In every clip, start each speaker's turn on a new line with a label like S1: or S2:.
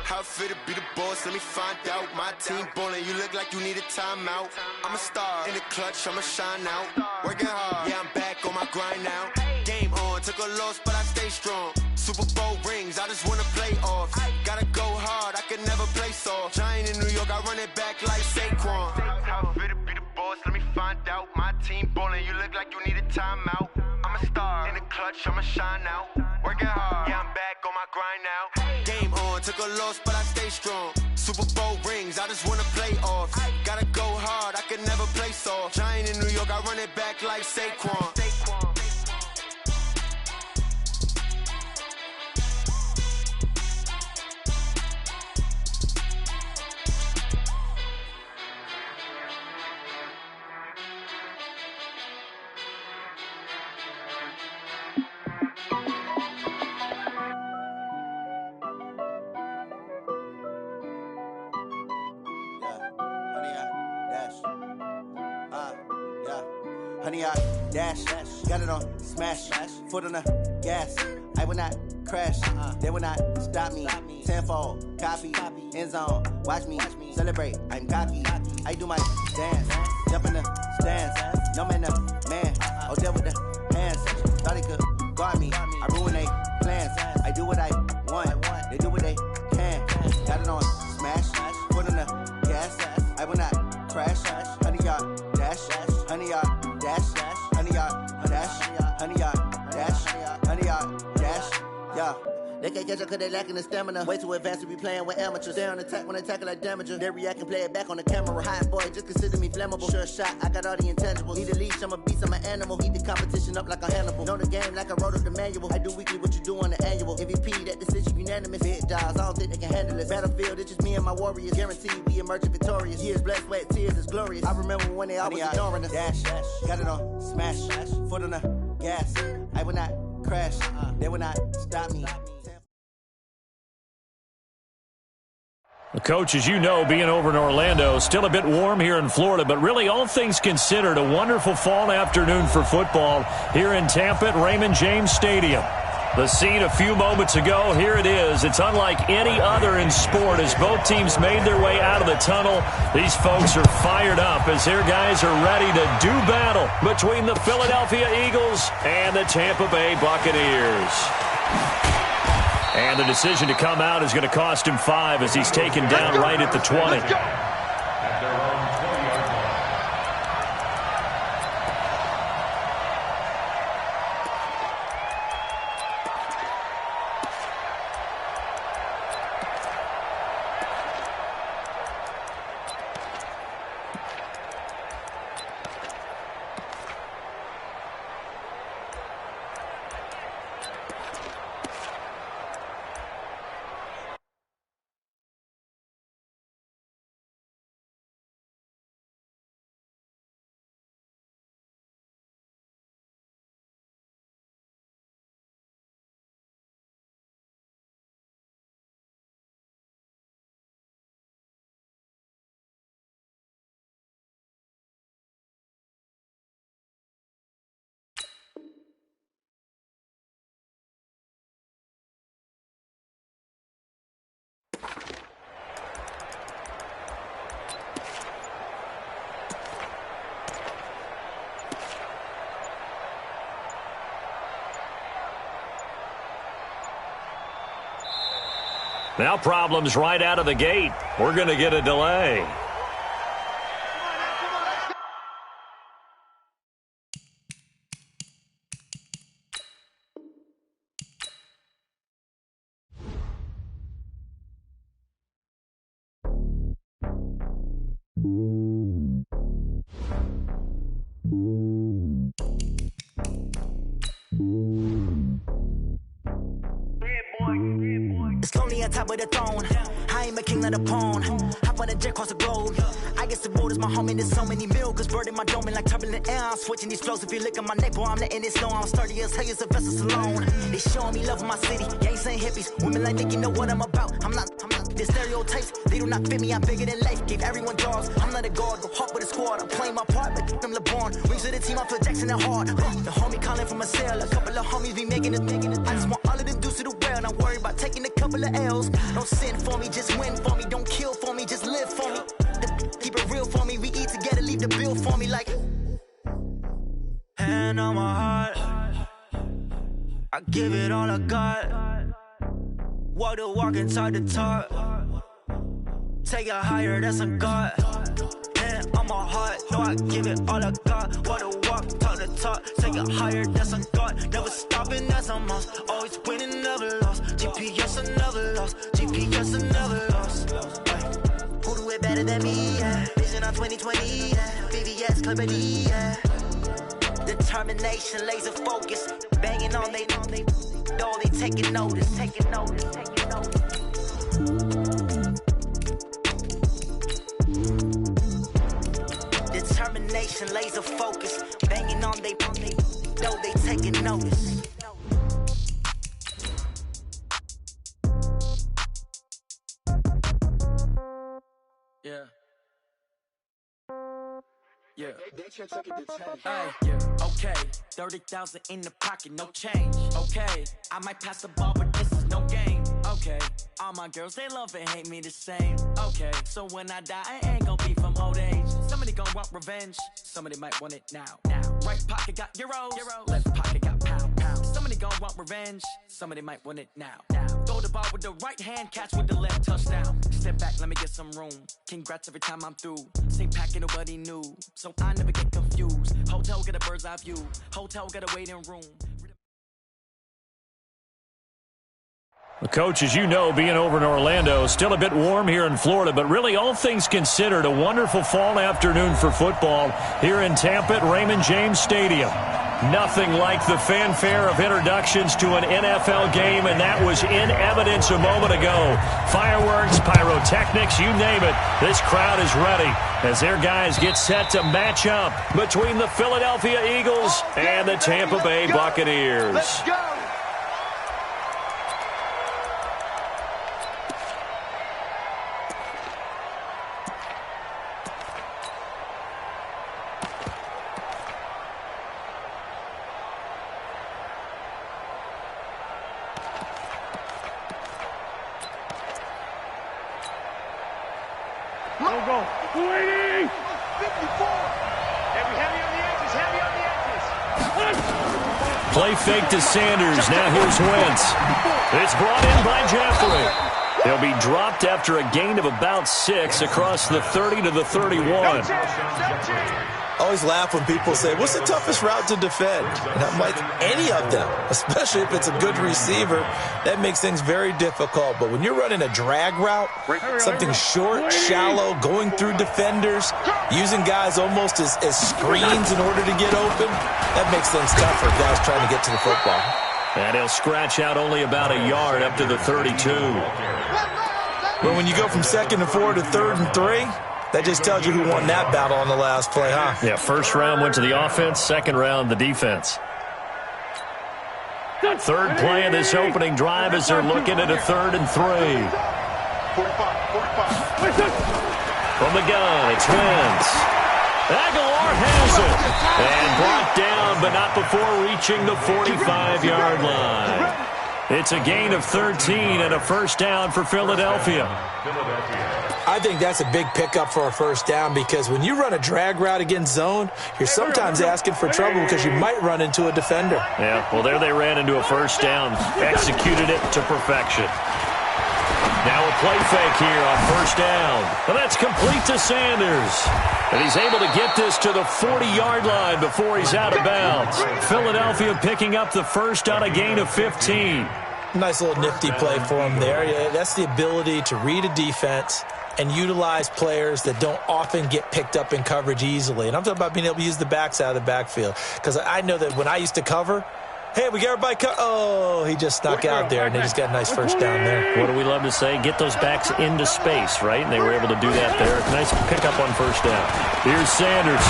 S1: How I feel to be the boss, let me find out. My team ballin', you look like you need a timeout. I'm a star, in the clutch, I'ma shine out. Working hard, yeah, I'm back on my grind now. Game on, took a loss, but I stay strong. Super Bowl rings, I just wanna play off. Gotta go hard, I can never play soft. Giant in New York, I run it back like Saquon. How I feel to be the boss, let me find out. My team ballin', you look like you need a timeout. I'm a star, in the clutch, I'ma shine out. Working hard, yeah, I'm back on my grind now. Game on, took a loss, but I stay strong. Super Bowl rings, I just wanna play off. Gotta go hard, I can never play soft. Giant in New York, I run it back like Saquon.
S2: Honey, I dash, got it on smash, foot on the gas. I will not crash, they will not stop me. Tenfold, copy, end zone, watch me celebrate. I'm cocky, I do my dance, jump in the stands. No man, the man, oh there with the hands. Thought he could guard me, I ruin they plans. I do what I want, they do what they can. Got it on smash, foot on the gas. I will not crash, honey, y'all dash, honey, y'all dash, honey, y'all dash, honey, y'all dash, honey, y'all dash, yeah. They can't catch up cause they lacking the stamina. Way too advanced to be playing with amateurs. They on attack when they tackle like damager. They react and play it back on the camera. Hot boy, just consider me flammable. Sure shot, I got all the intangibles. Need a leash, I'm a beast, I'm an animal. Heat the competition up like a Hannibal. Know the game like I wrote up the manual. I do weekly what you do on the annual. MVP, that decision unanimous. Big dogs, I don't think they can handle it. Battlefield, it's just me and my warriors. Guaranteed we emerging victorious. Years, blood, sweat, tears, it's glorious. I remember when they always ignoring us. Dash, got it on smash, foot on the gas. I will not crash, they will not stop me.
S3: Coach, as you know, being over in Orlando, still a bit warm here in Florida, but really all things considered, a wonderful fall afternoon for football here in Tampa at Raymond James Stadium. The scene a few moments ago, here it is. It's unlike any other in sport as both teams made their way out of the tunnel. These folks are fired up as their guys are ready to do battle between the Philadelphia Eagles and the Tampa Bay Buccaneers. And the decision to come out is going to cost him 5 as he's taken down right at the 20. Now problems right out of the gate. We're going to get a delay.
S4: It's lonely on top of the throne. I ain't a king of the pawn. Hop on a jet across the globe. I guess the road is my home and there's so many milkers. Bird in my dome and like turbulent air. I'm switching these flows. If you look at my neck, boy, I'm letting it slow. I'm sturdy as hell as a vessel alone. They showing me love in my city. Gangsta hippies. Women like Nick, you know what I'm about. I'm not. The stereotypes, they do not fit me. I'm bigger than life. Gave everyone jobs. I'm not a guard. Go hard with a squad. I'm playing my part, but I'm LeBron. Rings to the team. I feel Jackson and hard. The homie calling from a cell. A couple of homies be making it. I just want all of them dudes to the well. Not worry about taking the cup. couple of L's. Don't sin for me, just win for me. Don't kill for me, just live for me. Keep it real for me. We eat together, leave the bill for me like. Hand on my heart, I give it all I got. Walk the walk and talk the talk. Take it higher, that's a God. Hand on my heart, no, I give it all I got. Walk the walk, talk the talk. Take it higher, that's a God. Never stopping, that's a must. Always winning, never lost. GPS, I never lost. GPS, I never lost. Who do it better than me? Yeah. Vision on 2020. Yeah. VVS, Clarity. Yeah. Determination, laser focus. Banging on they door, they taking notice. Taking notice. Determination, laser focus. Banging on they door, they taking notice. Yeah. Yeah. Hey, yeah. Okay. 30,000 in the pocket, no change. Okay. I might pass the ball, but this is no game. Okay. All my girls, they love and hate me the same. Okay. So when I die, I ain't gonna be from old age. Somebody gonna want revenge. Somebody might want it now. Right pocket got euros. Left pocket got pound. Somebody gonna want revenge. Somebody might want it now. Throw the ball with the right hand, catch with the left, touchdown. Step back, let me get some room. Congrats every time I'm through. Same packet, nobody knew. So I never get confused. Hotel get a bird's eye view. Hotel get a waiting room.
S3: Coach, as you know, being over in Orlando, still a bit warm here in Florida, but really all things considered, a wonderful fall afternoon for football here in Tampa at Raymond James Stadium. Nothing like the fanfare of introductions to an NFL game, and that was in evidence a moment ago. Fireworks, pyrotechnics, you name it. This crowd is ready as their guys get set to match up between the Philadelphia Eagles and the Tampa Bay Buccaneers.
S1: Let's go!
S5: Waiting! 54! Heavy on the edges, heavy on the edges.
S3: Play fake to Sanders. Now here's Wentz. It's brought in by Jeffrey. He'll be dropped after a gain of about 6 across the 30 to the 31.
S6: I always laugh when people say, what's the toughest route to defend? And I'm like, any of them, especially if it's a good receiver. That makes things very difficult. But when you're running a drag route, something short, shallow, going through defenders, using guys almost as screens in order to get open, that makes things tough for guys trying to get to the football.
S3: And he'll scratch out only about a yard up to the 32.
S6: But when you go from 2nd and 4 to 3rd and 3, that just tells you who won that battle on the last play, huh?
S3: Yeah, first round went to the offense, second round the defense. Third play of this opening drive as they're looking at a 3rd and 3.
S5: 45.
S3: From the gun, it's Wentz. Aguilar has it. And brought down, but not before reaching the 45-yard line. It's a gain of 13 and a first down for Philadelphia.
S6: I think that's a big pickup for a first down because when you run a drag route against zone, you're sometimes asking for trouble because you might run into a defender.
S3: Yeah, well, there they ran into a first down, executed it to perfection. Now a play fake here on first down. Well, that's complete to Sanders. And he's able to get this to the 40-yard line before he's out of bounds. Philadelphia picking up the first on a gain of 15.
S6: Nice little nifty play for him there. Yeah, that's the ability to read a defense and utilize players that don't often get picked up in coverage easily. And I'm talking about being able to use the backs out of the backfield. Because I know that when I used to cover, hey, we got everybody oh, he just snuck out there, and they just got a nice first down there.
S3: What do we love to say? Get those backs into space, right? And they were able to do that there. Nice pickup on first down. Here's Sanders.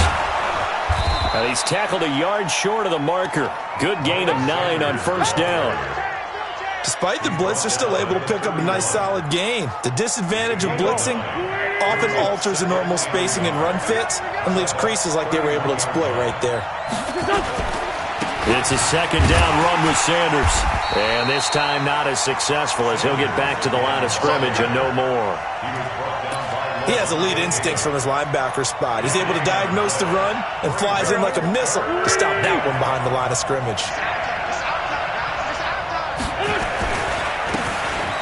S3: And he's tackled a yard short of the marker. Good gain of 9 on first down.
S6: Despite the blitz, they're still able to pick up a nice solid gain. The disadvantage of blitzing often alters the normal spacing and run fits and leaves creases like they were able to exploit right there.
S3: It's a second down run with Sanders. And this time not as successful as he'll get back to the line of scrimmage and no more.
S6: He has elite instincts from his linebacker spot. He's able to diagnose the run and flies in like a missile to stop that one behind the line of scrimmage.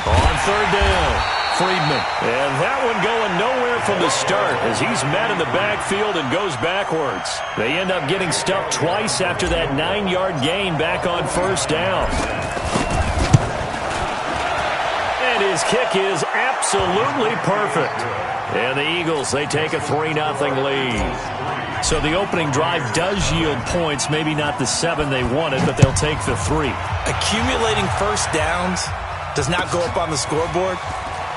S3: On third down, Friedman. And that one going nowhere from the start as he's met in the backfield and goes backwards. They end up getting stuffed twice after that 9-yard gain back on first down. And his kick is absolutely perfect. And the Eagles, they take a 3-0 lead. So the opening drive does yield points, maybe not the 7 they wanted, but they'll take the 3.
S6: Accumulating first downs does not go up on the scoreboard,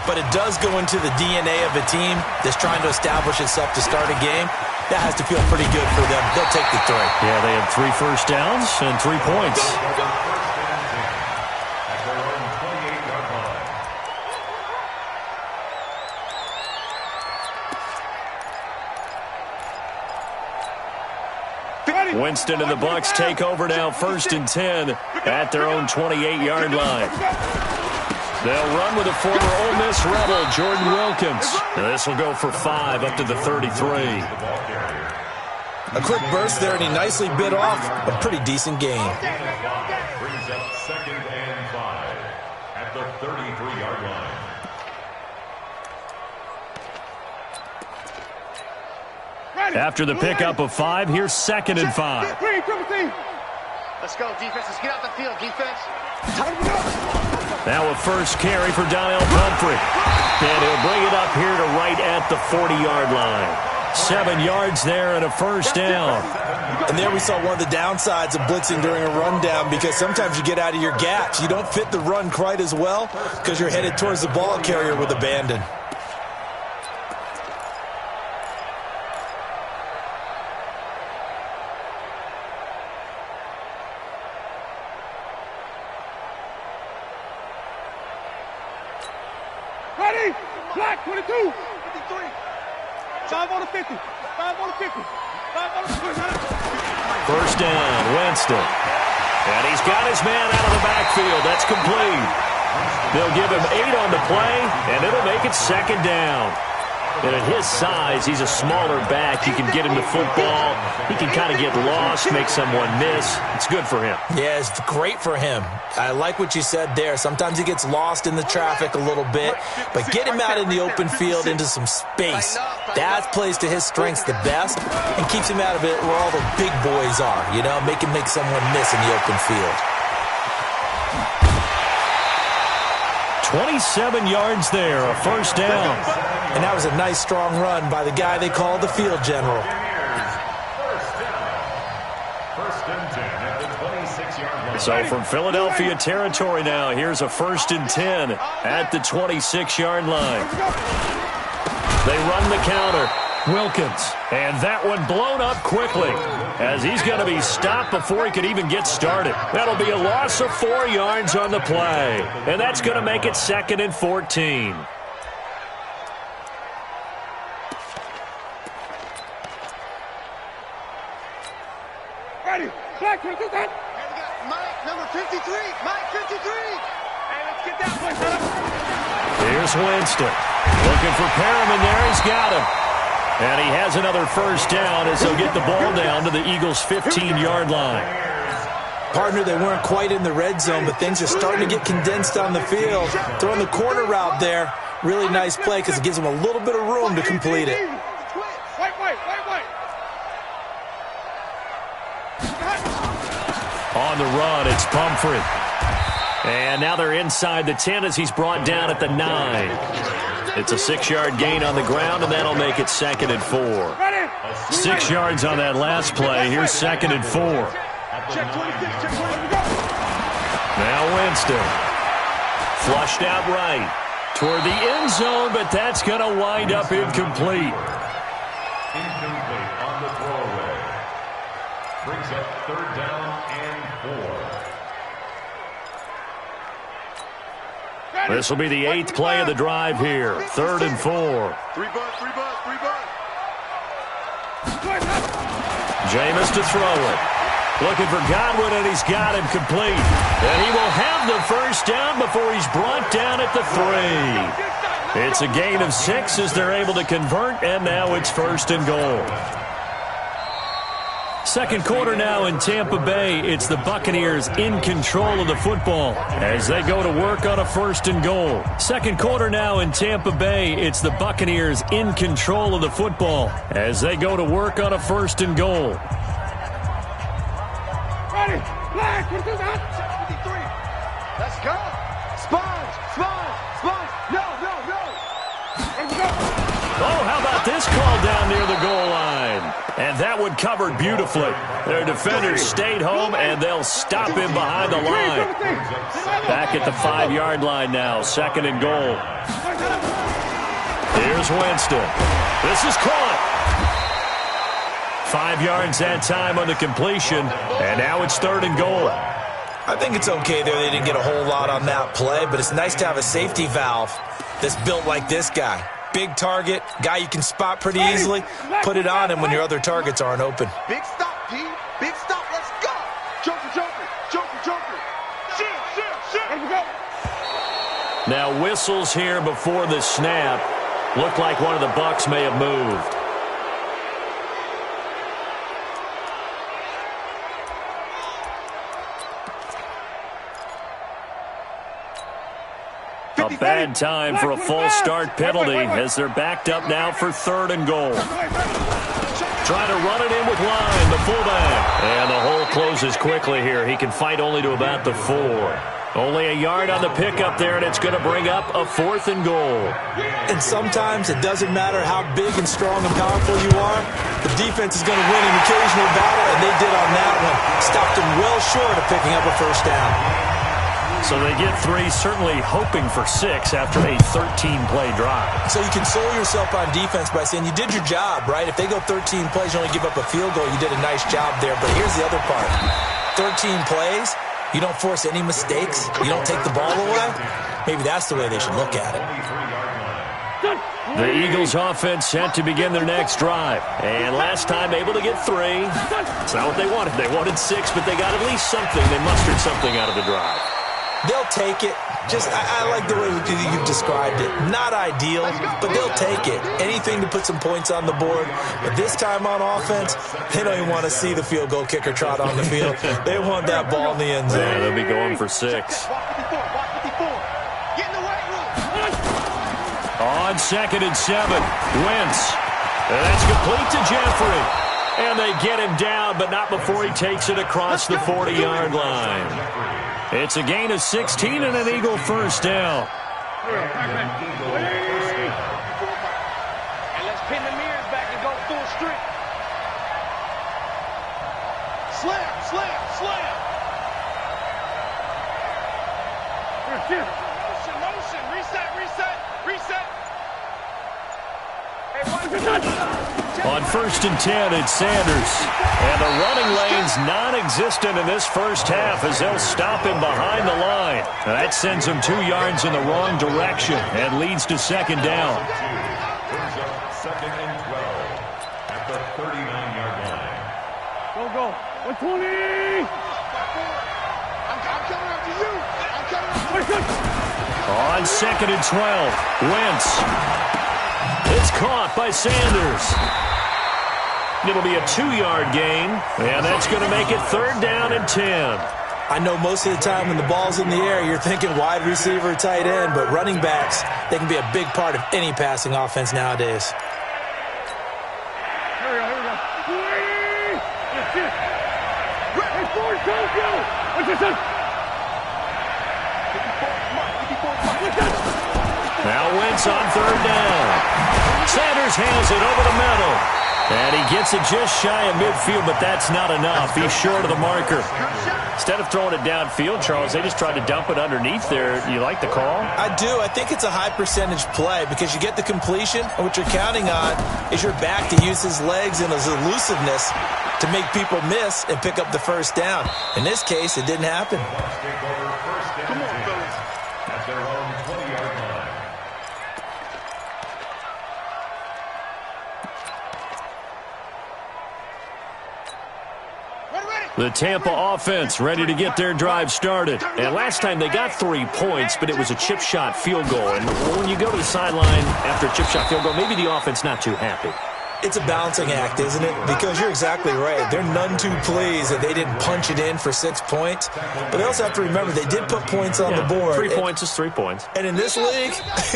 S6: but it does go into the DNA of a team that's trying to establish itself to start a game. That has to feel pretty good for them. They'll take the 3.
S3: Yeah, they have 3 first downs and 3 points. Winston and the Bucs take over now, 1st and 10 at their own 28-yard line. They'll run with a former Ole Miss Rebel, Jordan Wilkins. And this will go for 5 up to the 33.
S6: A quick burst there, and he nicely bit off a pretty decent gain.
S5: Brings up 2nd and 5 at the 33-yard line.
S3: After the pickup of 5, here's 2nd and 5.
S7: Let's go, defense. Let's get out the field, defense.
S3: Now a first carry for Donnell Pumphrey. And he'll bring it up here to right at the 40-yard line. 7 yards there and a first down.
S6: And there we saw one of the downsides of blitzing during a rundown, because sometimes you get out of your gaps. You don't fit the run quite as well because you're headed towards the ball carrier with abandon.
S5: Ready? Black 22. 53. 5 on the 50. 5 on the 50. 5 on the 50.
S3: First down, Winston. And he's got his man out of the backfield. That's complete. They'll give him 8 on the play, and it'll make it 2nd down. And at his size, he's a smaller back. You can get him to football. He can kind of get lost, make someone miss. It's good for him.
S6: Yeah, it's great for him. I like what you said there. Sometimes he gets lost in the traffic a little bit, but get him out in the open field into some space. That plays to his strengths the best and keeps him out of it where all the big boys are, you know, make him make someone miss in the open field.
S3: 27 yards there, a first down.
S6: And that was a nice, strong run by the guy they call the field general.
S5: First and 10 at the 26-yard line.
S3: So from Philadelphia territory now, here's a 1st and 10 at the 26-yard line. They run the counter. Wilkins. And that one blown up quickly as he's going to be stopped before he could even get started. That'll be a loss of 4 yards on the play. And that's going to make it 2nd and 14.
S5: Ready? Black 22.
S7: Mike, number 53. Mike, 53.
S5: Hey, let's get that one.
S3: Here's Winston. Looking for Perriman there. He's got him. And he has another first down as he'll get the ball down to the Eagles' 15-yard line.
S6: Partner, they weren't quite in the red zone, but things are starting to get condensed on the field. Throwing the corner route there. Really nice play because it gives them a little bit of room to complete it.
S5: White.
S3: On the run, it's Pumphrey. And now they're inside the 10 as he's brought down at the 9. It's a 6-yard gain on the ground, and that'll make it 2nd and 4. 6 yards on that last play. Here's 2nd and 4. Now Winston. Flushed out right toward the end zone, but that's going to wind up incomplete.
S5: Incomplete on the throwaway. Brings up 3rd down and 4.
S3: This will be the 8th play of the drive here. 3rd and 4.
S7: 3 butt.
S3: Jameis to throw it. Looking for Godwin, and he's got him complete. And he will have the first down before he's brought down at the 3. It's a gain of 6 as they're able to convert, and now it's 1st and goal. Second quarter now in Tampa Bay. It's the Buccaneers in control of the football as they go to work on a 1st and goal. Second quarter now in Tampa Bay. It's the Buccaneers in control of the football as they go to work on a 1st and goal.
S5: Ready, flag, 23,
S7: Let's go. Sponge. No.
S5: let's go.
S3: Oh, how about this call down near the goal line? And that one covered beautifully. Their defenders stayed home, and they'll stop him behind the line. Back at the 5-yard line now, 2nd and goal. Here's Winston. This is caught. 5 yards that time on the completion, and now it's 3rd and goal.
S6: I think it's okay there. They didn't get a whole lot on that play, but it's nice to have a safety valve that's built like this guy. Big target, guy you can spot pretty easily. Put it on him when your other targets aren't open.
S7: Big stop, D. Big stop. Let's go. Joker.
S5: Let's go.
S3: Now whistles here before the snap. Looked like one of the Bucs may have moved. A bad time for a false start penalty as they're backed up now for 3rd and goal. Trying to run it in with Line, the fullback. And the hole closes quickly here. He can fight only to about the 4. Only a yard on the pickup there, and it's going to bring up a 4th and goal.
S6: And sometimes it doesn't matter how big and strong and powerful you are. The defense is going to win an occasional battle, and they did on that one. Stopped them well short of picking up a 1st down.
S3: So they get 3, certainly hoping for 6 after a 13-play drive.
S6: So you console yourself on defense by saying you did your job, right? If they go 13 plays, you only give up a field goal, you did a nice job there. But here's the other part. 13 plays, you don't force any mistakes, you don't take the ball away. Maybe that's the way they should look at it.
S3: The Eagles offense set to begin their next drive. And last time able to get 3. It's not what they wanted. They wanted 6, but they got at least something. They mustered something out of the drive.
S6: They'll take it. I like the way you've described it. Not ideal, but they'll take it. Anything to put some points on the board. But this time on offense, they don't even want to see the field goal kicker trot on the field. They want that ball in the end zone.
S3: Yeah, they'll be going for 6. On 2nd and 7, Wentz. And that's complete to Jeffrey. And they get him down, but not before he takes it across the 40-yard line. It's a gain of 16 and an Eagle 1st down.
S5: And let's pin the mirrors back and go full streak. Slam. Motion. Reset.
S3: On 1st and 10, it's Sanders. And the running lane's non-existent in this first half as they'll stop him behind the line. And that sends him 2 yards in the wrong direction and leads to 2nd down.
S8: 2nd and 12 at the 39-yard line.
S5: Go. 120.
S7: I'm coming up to you.
S3: On 2nd and 12, Wentz. It's caught by Sanders. It'll be a 2-yard gain, and that's going to make it 3rd down and 10.
S6: I know most of the time when the ball's in the air, you're thinking wide receiver, tight end, but running backs, they can be a big part of any passing offense nowadays.
S5: Here we go. That's it. Hey, Ford, go. What's this?
S3: Now Wentz on 3rd down. Sanders hands it over the middle. And he gets it just shy of midfield, but that's not enough. He's short of the marker. Instead of throwing it downfield, Charles, they just tried to dump it underneath there. You like the call?
S6: I do. I think it's a high percentage play because you get the completion, and what you're counting on is your back to use his legs and his elusiveness to make people miss and pick up the 1st down. In this case, it didn't happen.
S8: Come on, fellas. At their own 20-yard line.
S7: Ready.
S3: The Tampa offense ready to get their drive started. And last time they got 3 points, but it was a chip shot field goal. And when you go to the sideline after a chip shot field goal, maybe the offense not too happy.
S6: It's a balancing act, isn't it? Because you're exactly right. They're none too pleased that they didn't punch it in for 6 points. But they also have to remember they did put points on the board.
S3: 3 points is 3 points.
S6: And in this league,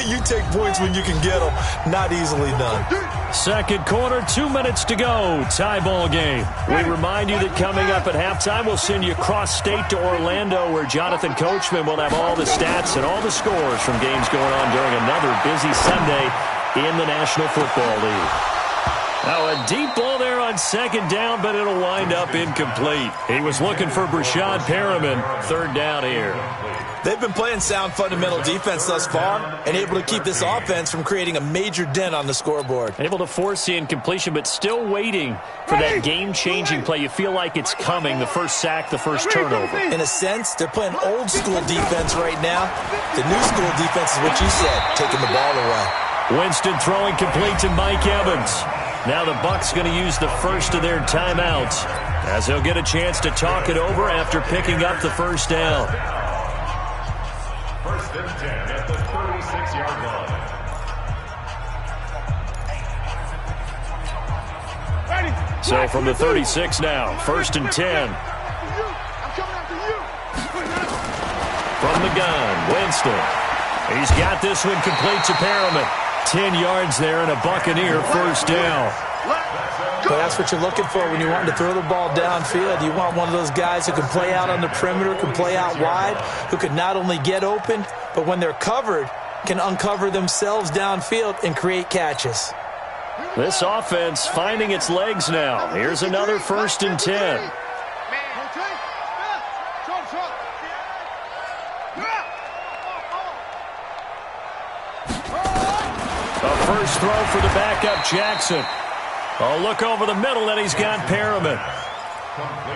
S6: you take points when you can get them. Not easily done.
S3: Second quarter, 2 minutes to go. Tie ball game. We remind you that coming up at halftime, we'll send you cross-state to Orlando, where Jonathan Coachman will have all the stats and all the scores from games going on during another busy Sunday in the National Football League. Now a deep ball there on second down, but it'll wind up incomplete. He was looking for Brashad Perriman. Third down here.
S6: They've been playing sound fundamental defense thus far and able to keep this offense from creating a major dent on the scoreboard.
S3: Able to force the incompletion, but still waiting for that game-changing play. You feel like it's coming, the first sack, the first turnover.
S6: In a sense, they're playing old-school defense right now. The new-school defense is what you said, taking the ball away.
S3: Winston throwing complete to Mike Evans. Now the Bucs going to use the first of their timeouts as they'll get a chance to talk it over after picking up the first down.
S8: First and 10 at the 36-yard line.
S3: So from the 36 now, first and 10. From the gun, Winston. He's got this one complete to Perriman. 10 yards there and a Buccaneer first down.
S6: Well, that's what you're looking for when you want to throw the ball downfield. You want one of those guys who can play out on the perimeter, can play out wide, who can not only get open, but when they're covered, can uncover themselves downfield and create catches.
S3: This offense finding its legs now. Here's another first and 10. A first throw for the backup Jackson. A look over the middle, and he's got Perriman.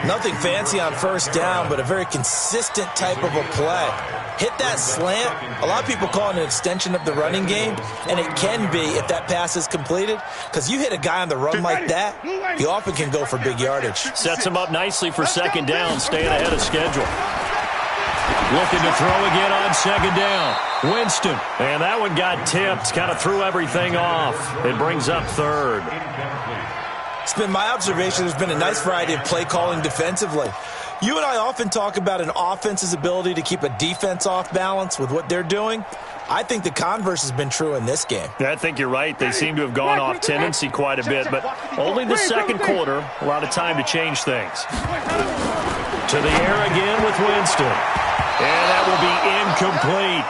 S6: Nothing fancy on first down, but a very consistent type of a play. Hit that slant. A lot of people call it an extension of the running game, and it can be if that pass is completed, because you hit a guy on the run like that, he often can go for big yardage.
S3: Sets him up nicely for second down, staying ahead of schedule. Looking to throw again on second down. Winston. And that one got tipped. Kind of threw everything off. It brings up third.
S6: It's been my observation there's been a nice variety of play calling defensively. You and I often talk about an offense's ability to keep a defense off balance with what they're doing. I think the converse has been true in this game.
S3: I think you're right. They seem to have gone off tendency quite a bit, but only the second quarter. A lot of time to change things. To the air again with Winston. And that will be incomplete.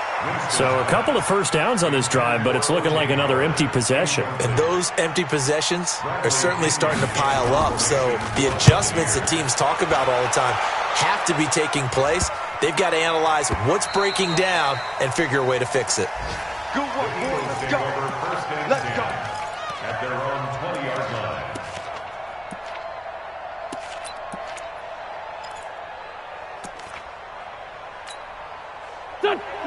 S3: So a couple of first downs on this drive, but it's looking like another empty possession.
S6: And those empty possessions are certainly starting to pile up. So the adjustments that teams talk about all the time have to be taking place. They've got to analyze what's breaking down and figure a way to fix it.
S7: Good work, boys. Let's go. Let's go.
S8: At their own 20-yard line.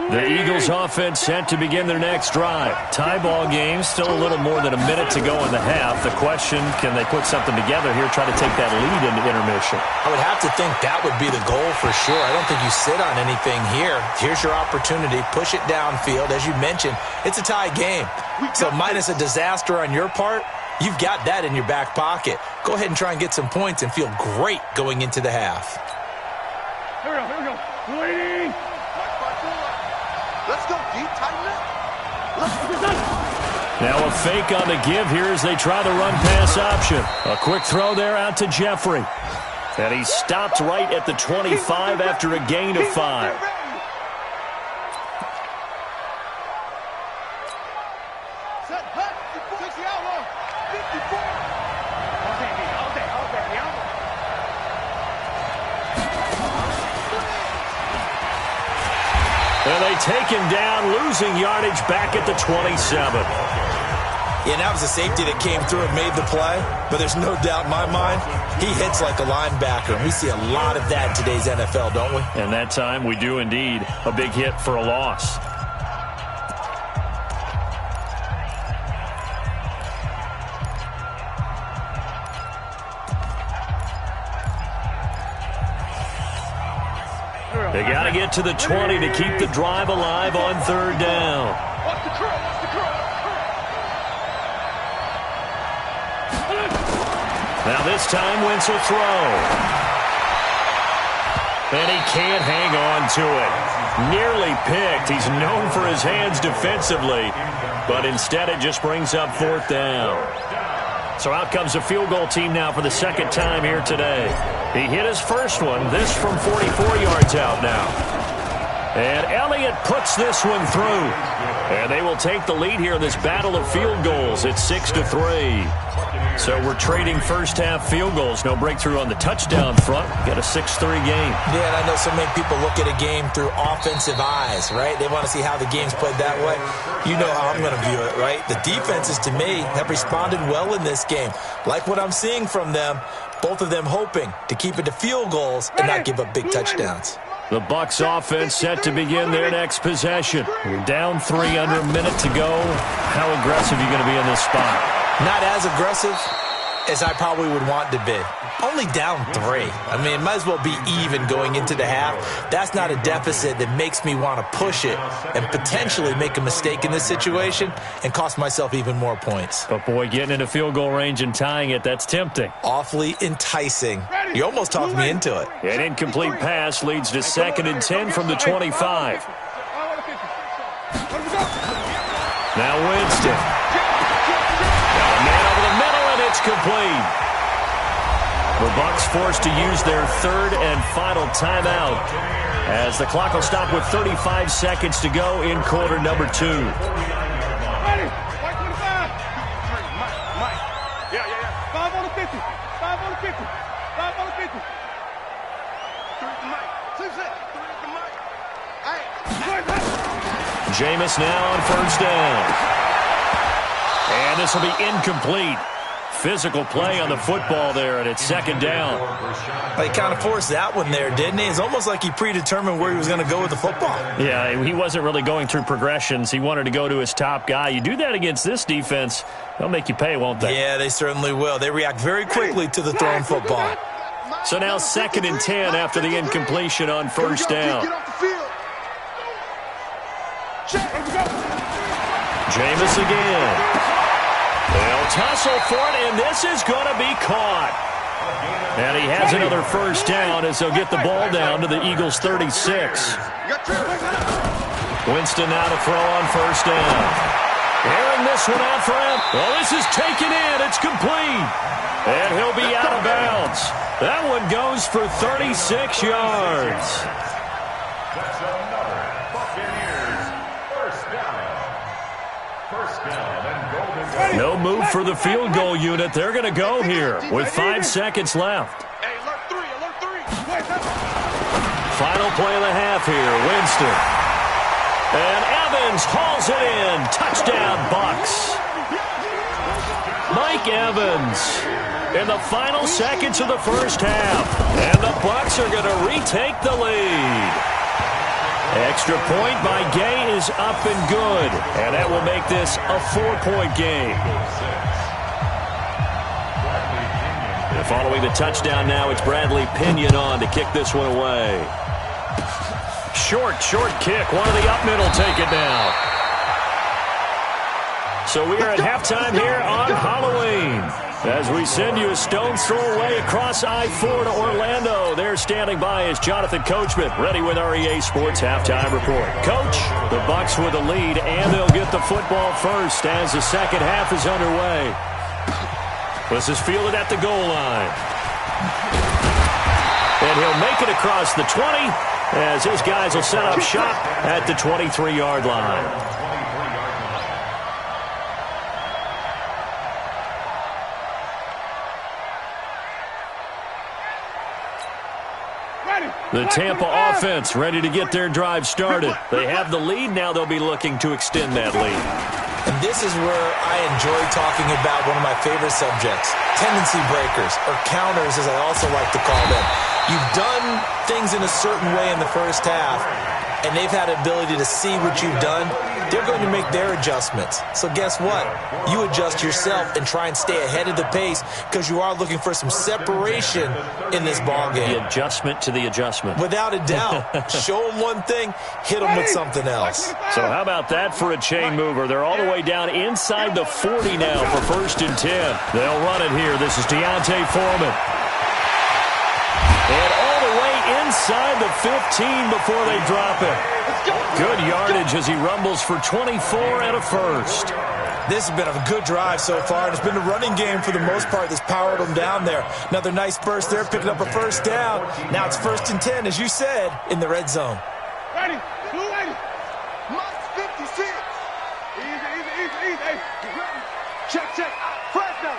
S3: The Eagles offense set to begin their next drive. Tie ball game, still a little more than a minute to go in the half. The question, can they put something together here, try to take that lead into intermission?
S6: I would have to think that would be the goal for sure. I don't think you sit on anything here. Here's your opportunity. Push it downfield. As you mentioned, it's a tie game. So minus a disaster on your part, you've got that in your back pocket. Go ahead and try and get some points and feel great going into the half.
S5: Here we go. Waiting.
S7: Let's go, deep, tighten up.
S3: Now a fake on the give here as they try the run-pass option. A quick throw there out to Jeffrey. And he stopped right at the 25 after a gain of 5.
S5: Set, hut, 60 out, 54.
S3: And they take him down, losing yardage back at the 27.
S6: Yeah, that was a safety that came through and made the play, but there's no doubt in my mind, he hits like a linebacker. And we see a lot of that in today's NFL, don't we?
S3: And that time we do indeed. A big hit for a loss. They got to get to the 20 to keep the drive alive on third down.
S5: Watch the curl.
S3: Now this time Wentz will throw. And he can't hang on to it. Nearly picked. He's known for his hands defensively, but instead it just brings up fourth down. So out comes a field goal team now for the second time here today. He hit his first one, this from 44 yards out now. And Elliott puts this one through. And they will take the lead here in this battle of field goals. It's 6-3. So we're trading first-half field goals. No breakthrough on the touchdown front. Got a 6-3 game.
S6: Yeah, and I know so many people look at a game through offensive eyes, right? They want to see how the game's played that way. You know how I'm going to view it, right? The defenses, to me, have responded well in this game. Like what I'm seeing from them, both of them hoping to keep it to field goals and not give up big touchdowns.
S3: The Bucs offense set to begin their next possession. You're down 3 under a minute to go. How aggressive are you going to be in this spot?
S6: Not as aggressive as I probably would want to be. Only down 3. I mean, it might as well be even going into the half. That's not a deficit that makes me want to push it and potentially make a mistake in this situation and cost myself even more points.
S3: But, boy, getting into field goal range and tying it, that's tempting.
S6: Awfully enticing. You almost talked me into it.
S3: An incomplete pass leads to 2nd and 10 from the 25. Now Winston. It's complete. The Bucs forced to use their third and final timeout as the clock will stop with 35 seconds to go in quarter number 2.
S5: Ready. White 25. Mike. Yeah. 5 on the 50. 5 on the 50. 5 on the 50. 3 at the mic. 2 6. 3 at the mic. Hey.
S3: Jameis now on first down. And this will be incomplete. Physical play on the football there, and it's 2nd down.
S6: He kind of forced that one there, didn't he? It's almost like he predetermined where he was going to go with the football.
S3: Yeah, he wasn't really going through progressions. He wanted to go to his top guy. You do that against this defense, they'll make you pay, won't they?
S6: Yeah, they certainly will. They react very quickly to the thrown football.
S3: So now 2nd and 10 after the incompletion on first down. Jameis again. They'll tussle for it, and this is going to be caught. And he has another first down as they'll get the ball down to the Eagles' 36. Winston now to throw on first down. Airing this one out for him. Well, this is taken in. It's complete. And he'll be out of bounds. That one goes for 36 yards.
S8: That's another Buccaneers first down. First down and golden.
S3: No move for the field goal unit. They're going to go here with 5 seconds left.
S5: Hey, alert 3.
S3: Final play of the half here. Winston. And Evans hauls it in. Touchdown, Bucs. Mike Evans in the final seconds of the first half. And the Bucs are going to retake the lead. Extra point by Gay is up and good. And that will make this a 4-point game. And following the touchdown now, it's Bradley Pinion on to kick this one away. Short kick. One of the up middle take it down. So we are at halftime here on Halloween. As we send you a stone's throw away across I-4 to Orlando. There standing by is Jonathan Coachman, ready with our EA Sports Halftime Report. Coach, the Bucs with the lead, and they'll get the football first as the second half is underway. This is fielded at the goal line. And he'll make it across the 20 as his guys will set up shop at the 23-yard line. The Tampa offense ready to get their drive started. They have the lead. Now they'll be looking to extend that lead.
S6: And this is where I enjoy talking about one of my favorite subjects, tendency breakers, or counters as I also like to call them. You've done things in a certain way in the first half, and they've had the ability to see what you've done, they're going to make their adjustments. So guess what? You adjust yourself and try and stay ahead of the pace because you are looking for some separation in this ball game.
S3: The adjustment to the adjustment.
S6: Without a doubt. Show them one thing, hit them with something else.
S3: So how about that for a chain mover? They're all the way down inside the 40 now for 1st and 10. They'll run it here. This is Deontay Foreman. And all the way inside the 15 before they drop it. Good yardage as he rumbles for 24 and a first.
S6: This has been a good drive so far, and it's been a running game for the most part that's powered them down there. Another nice burst there, picking up a first down. Now it's 1st and 10, as you said, in the red zone.
S5: Ready, blue ready. Mike 56. Easy. Check. Fresno.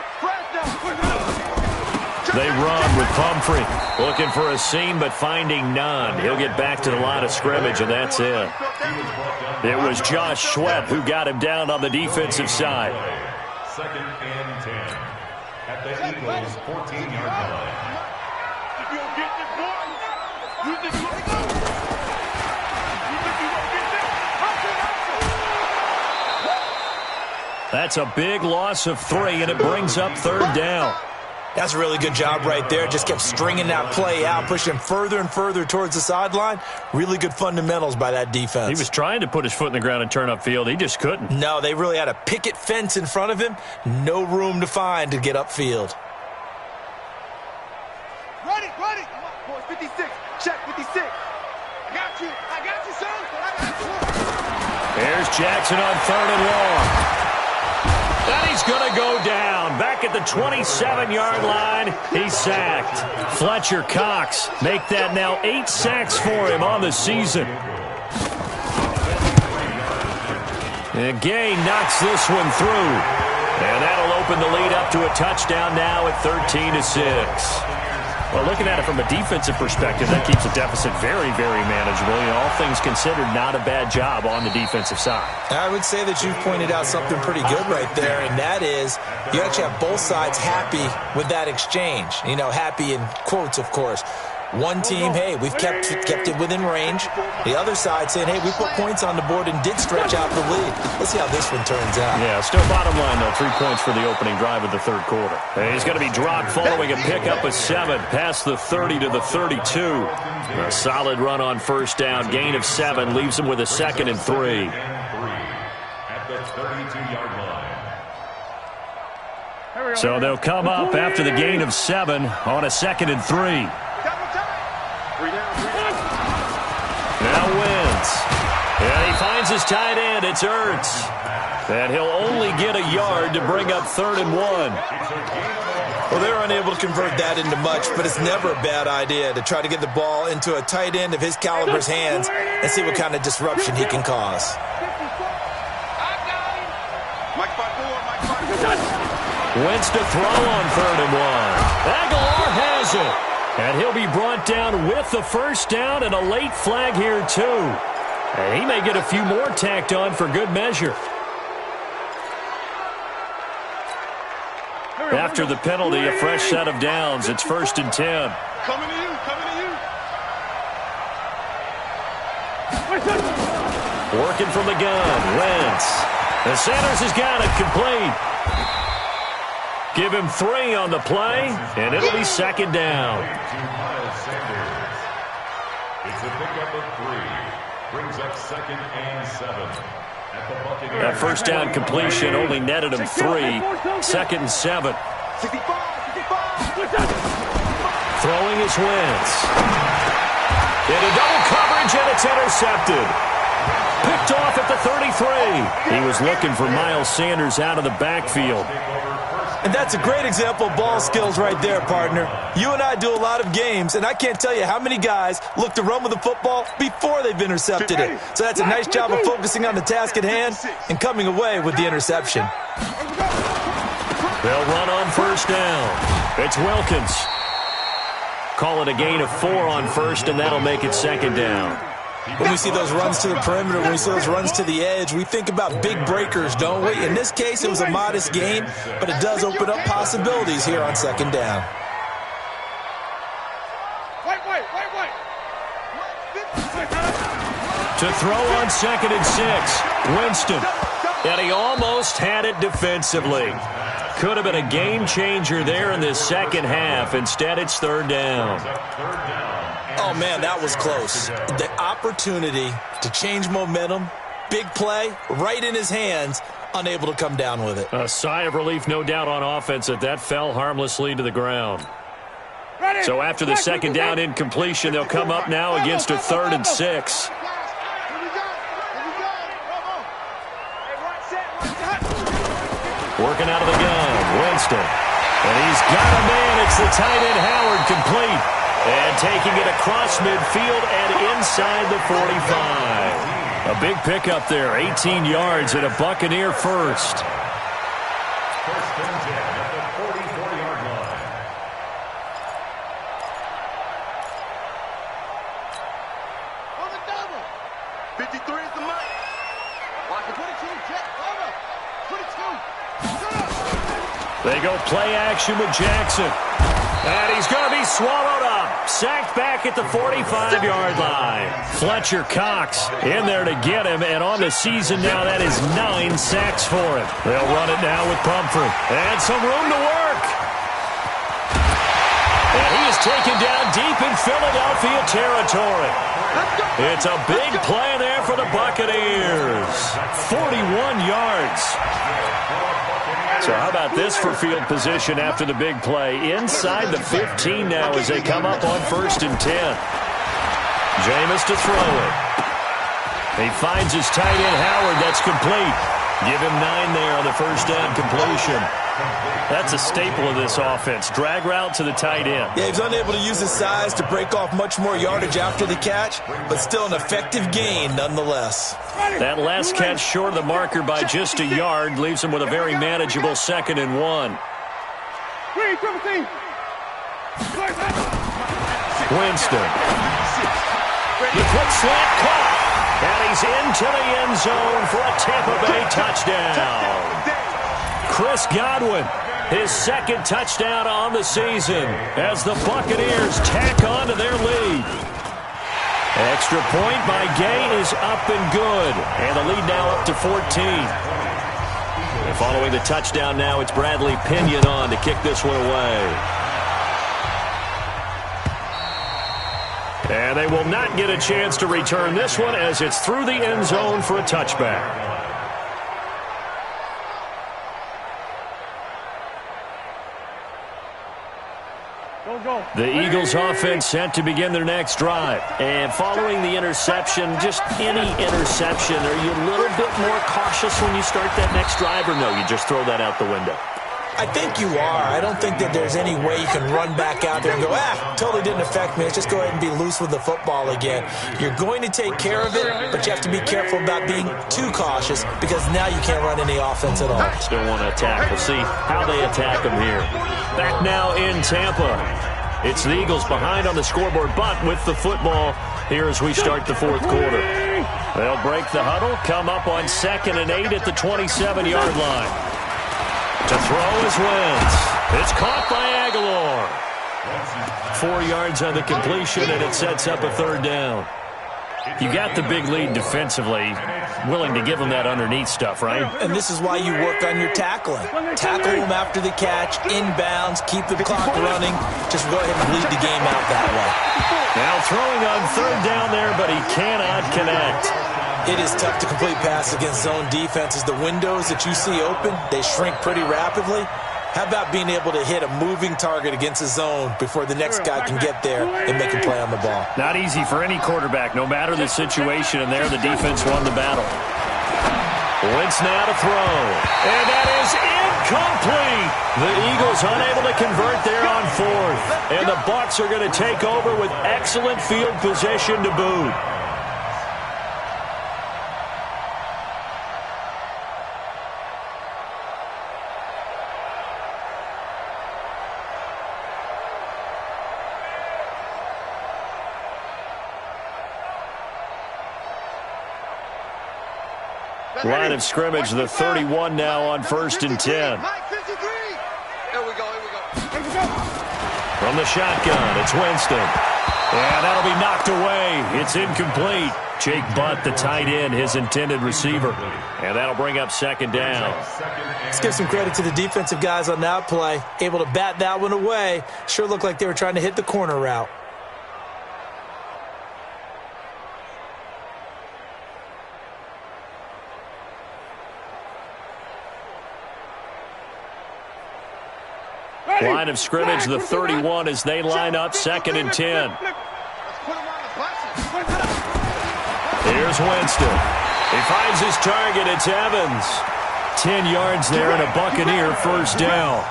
S3: They run with Pumphrey. Looking for a seam, but finding none. He'll get back to the line of scrimmage, and that's it. It was Josh Sweat who got him down on the defensive side.
S8: 2nd and 10 at the Eagles' 14-yard line.
S5: If you don't get this one, you think you're going to get this?
S3: That's a big loss of 3, and it brings up 3rd down.
S6: That's a really good job right there. Just kept stringing that play out, pushing further and further towards the sideline. Really good fundamentals by that defense.
S3: He was trying to put his foot in the ground and turn upfield. He just couldn't.
S6: No, they really had a picket fence in front of him. No room to find to get upfield.
S5: Ready. Come on, boys, 56. Check, 56. I got you, son. I got you.
S3: There's Jackson on 3rd and long. And he's going to go down. Back at the 27-yard line, he's sacked. Fletcher Cox make that now 8 sacks for him on the season. And Gay knocks this one through. And that'll open the lead up to a touchdown now at 13-6. Well, looking at it from a defensive perspective, that keeps the deficit very, very manageable. You know, all things considered, not a bad job on the defensive side.
S6: I would say that you've pointed out something pretty good right there, and that is you actually have both sides happy with that exchange. You know, happy in quotes, of course. One team, hey, we've kept it within range. The other side saying, hey, we put points on the board and did stretch out the lead. Let's see how this one turns out.
S3: Yeah, still bottom line, though. 3 points for the opening drive of the 3rd quarter. And he's going to be dropped following a pickup of 7 past the 30 to the 32. A solid run on 1st down. Gain of 7 leaves him with a 2nd and 3.
S8: At the 32-yard line.
S3: So they'll come up after the gain of 7 on a 2nd and 3. Now Wentz. And he finds his tight end. It's Ertz. And he'll only get a yard to bring up 3rd and 1.
S6: Well, they were unable to convert that into much, but it's never a bad idea to try to get the ball into a tight end of his caliber's hands and see what kind of disruption he can cause.
S3: Wentz to throw on 3rd and 1. Aguilar has it. And he'll be brought down with the 1st down and a late flag here, too. And he may get a few more tacked on for good measure. After the penalty, a fresh set of downs. It's 1st and 10.
S5: Coming to you.
S3: Working from the gun, Wentz. The Sanders has got it complete. Give him 3 on the play, and it'll be 2nd down.
S8: It's a pickup of 3. Brings up 2nd and 7. At the Buccaneers.
S3: That 1st down completion only netted him 3. 2nd and 7.
S5: 65.
S3: Throwing is Wentz. Into double coverage, and it's intercepted. Picked off at the 33. He was looking for Miles Sanders out of the backfield.
S6: And that's a great example of ball skills right there, partner. You and I do a lot of games, and I can't tell you how many guys look to run with the football before they've intercepted it. So that's a nice job of focusing on the task at hand and coming away with the interception.
S3: They'll run on 1st down. It's Wilkins. Call it a gain of 4 on 1st, and that'll make it 2nd down.
S6: When we see those runs to the perimeter, when we see those runs to the edge, we think about big breakers, don't we? In this case, it was a modest gain, but it does open up possibilities here on 2nd down.
S5: Wait.
S3: To throw on 2nd and 6. Winston. And he almost had it defensively. Could have been a game changer there in this second half. Instead, it's 3rd down.
S6: Oh, man, that was close. The opportunity to change momentum, big play, right in his hands, unable to come down with it.
S3: A sigh of relief, no doubt, on offense that fell harmlessly to the ground. So after the 2nd down incompletion, they'll come up now against a 3rd and 6. Working out of the gun, Winston. And he's got a man. It's the tight end, Howard, complete. And taking it across midfield and inside the 45. A big pickup there, 18 yards and a Buccaneer first.
S8: First and 10 at the 44-yard line.
S5: On the double. 53 is the mic. Watch the 22, check, over. 22.
S3: They go play action with Jackson. And he's going to be swallowed up. Sacked back at the 45-yard line. Fletcher Cox in there to get him. And on the season now, that is 9 sacks for him. They'll run it now with Pumphrey. And some room to work. And he is taken down deep in Philadelphia territory. It's a big play there for the Buccaneers. 41 yards. So how about this for field position after the big play? Inside the 15 now as they come up on 1st and 10. Jameis to throw it. He finds his tight end, Howard. That's complete. Give him 9 there on the first down completion. That's a staple of this offense. Drag route to the tight end.
S6: Yeah, he's unable to use his size to break off much more yardage after the catch, but still an effective gain nonetheless.
S3: That last catch short of the marker by just a yard leaves him with a very manageable 2nd and 1. Winston. The quick slant caught. And he's into the end zone for a Tampa Bay touchdown. Chris Godwin, his 2nd touchdown on the season as the Buccaneers tack on to their lead. Extra point by Gay is up and good. And the lead now up to 14. And following the touchdown now, it's Bradley Pinion on to kick this one away. And they will not get a chance to return this one as it's through the end zone for a touchback. The Eagles offense set to begin their next drive. And following the interception, just any interception, are you a little bit more cautious when you start that next drive, or no, you just throw that out the window?
S6: I think you are. I don't think that there's any way you can run back out there and go, totally didn't affect me. Let's just go ahead and be loose with the football again. You're going to take care of it, but you have to be careful about being too cautious because now you can't run any offense at all.
S3: Still want to attack. We'll see how they attack them here. Back now in Tampa. It's the Eagles behind on the scoreboard, but with the football here as we start the 4th quarter. They'll break the huddle, come up on 2nd and 8 at the 27-yard line. To throw is Wentz. It's caught by Aguilar. 4 yards on the completion, and it sets up a 3rd down. You got the big lead defensively, willing to give them that underneath stuff, right?
S6: And this is why you work on your tackling. Tackle them after the catch, inbounds, keep the clock running. Just go ahead and lead the game out that way.
S3: Now throwing on 3rd down there, but he cannot connect.
S6: It is tough to complete passes against zone defenses. The windows that you see open, they shrink pretty rapidly. How about being able to hit a moving target against a zone before the next guy can get there and make a play on the ball?
S3: Not easy for any quarterback, no matter the situation, and there the defense won the battle. Wentz now to throw, and that is incomplete. The Eagles unable to convert there on 4th, and the Bucs are going to take over with excellent field position to boot. Line of scrimmage, the 31 now on 1st and 10.
S5: Here we go.
S3: From the shotgun, it's Winston. And that'll be knocked away. It's incomplete. Jake Butt, the tight end, his intended receiver. And that'll bring up second down.
S6: Let's give some credit to the defensive guys on that play. Able to bat that one away. Sure looked like they were trying to hit the corner route.
S3: Line of scrimmage, the 31 as they line up, 2nd and 10. Here's Winston. He finds his target. It's Evans. 10 yards there and a Buccaneer first down.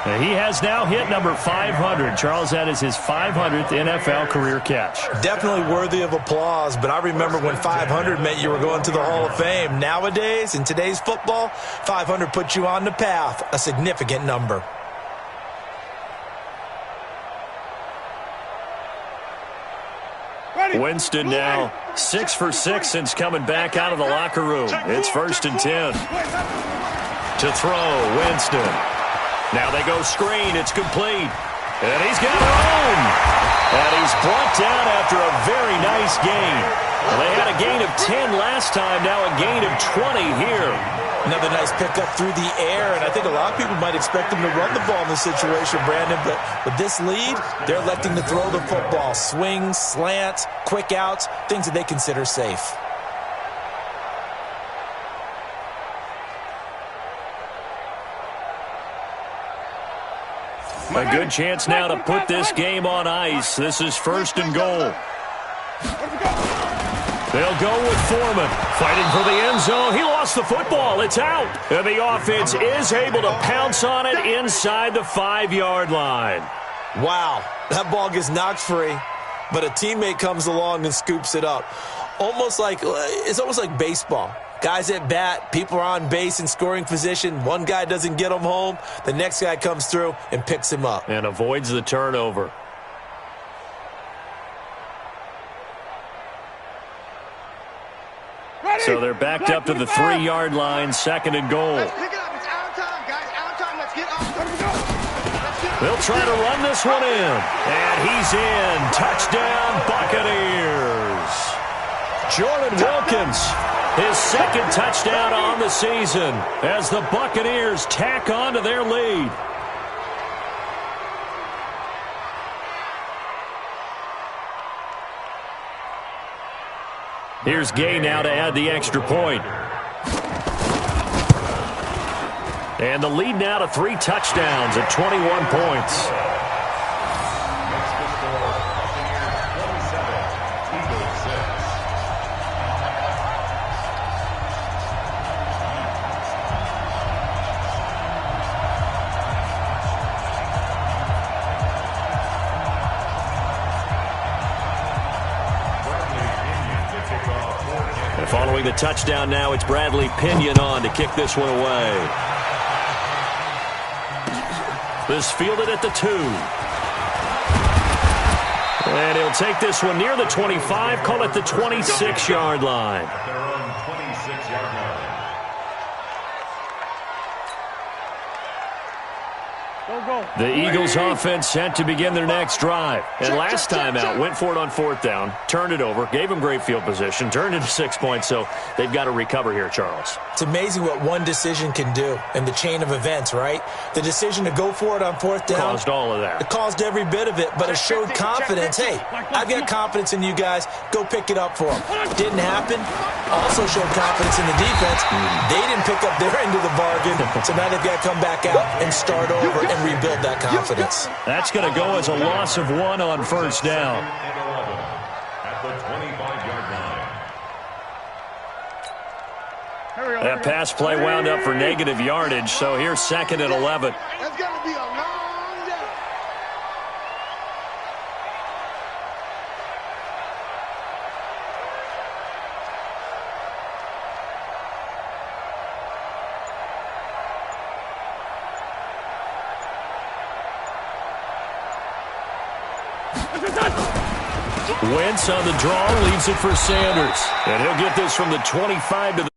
S3: And he has now hit number 500. Charles, that is his 500th NFL career catch.
S6: Definitely worthy of applause, but I remember when 500 meant you were going to the Hall of Fame. Nowadays, in today's football, 500 puts you on the path, a significant number.
S3: Winston now 6 for 6 since coming back out of the locker room. It's 1st and 10. To throw, Winston. Now they go screen. It's complete. And he's got room. And he's brought down after a very nice gain. Well, they had a gain of 10 last time. Now a gain of 20 here.
S6: Another nice pickup through the air, and I think a lot of people might expect them to run the ball in this situation, Brandon, but with this lead, they're electing to throw the football. Swings, slants, quick outs, things that they consider safe.
S3: A good chance now to put this game on ice. This is 1st and goal. They'll go with Foreman, fighting for the end zone. He lost the football. It's out. And the offense is able to pounce on it inside the 5-yard line.
S6: Wow, that ball gets knocked free, but a teammate comes along and scoops it up. It's almost like baseball. Guys at bat, people are on base in scoring position. One guy doesn't get him home. The next guy comes through and picks him up.
S3: And avoids the turnover. So they're backed up to the 3-yard line, 2nd and goal.
S7: Let's pick it up. It's our time, guys. Our time. Let's get off.
S3: They'll try to run this one in. And he's in. Touchdown, Buccaneers. Jordan Wilkins, his 2nd touchdown on the season as the Buccaneers tack on to their lead. Here's Gay now to add the extra point. And the lead now to 3 touchdowns at 21 points. Following the touchdown now, it's Bradley Pinion on to kick this one away. This fielded at the 2. And he'll take this one near the 25, call it the 26-yard line.
S8: At their own 26-yard line.
S3: The Eagles offense set to begin their next drive. And last time out, went for it on 4th down, turned it over, gave them great field position, turned into 6 points, so they've got to recover here, Charles.
S6: It's amazing what one decision can do in the chain of events, right? The decision to go for it on 4th down.
S3: Caused all of that.
S6: It caused every bit of it, but it showed confidence. Hey, I've got confidence in you guys. Go pick it up for them. Didn't happen. Also showed confidence in the defense. They didn't pick up their end of the bargain, so now they've got to come back out and start over and rebuild that confidence.
S3: That's going to go as a loss of 1 on 1st down.
S8: At the 25-yard line.
S3: That pass play wound up for negative yardage, so here's 2nd and 11.
S7: That's going to be a long day.
S3: Wentz on the draw, leaves it for Sanders. And he'll get this from the 25 to the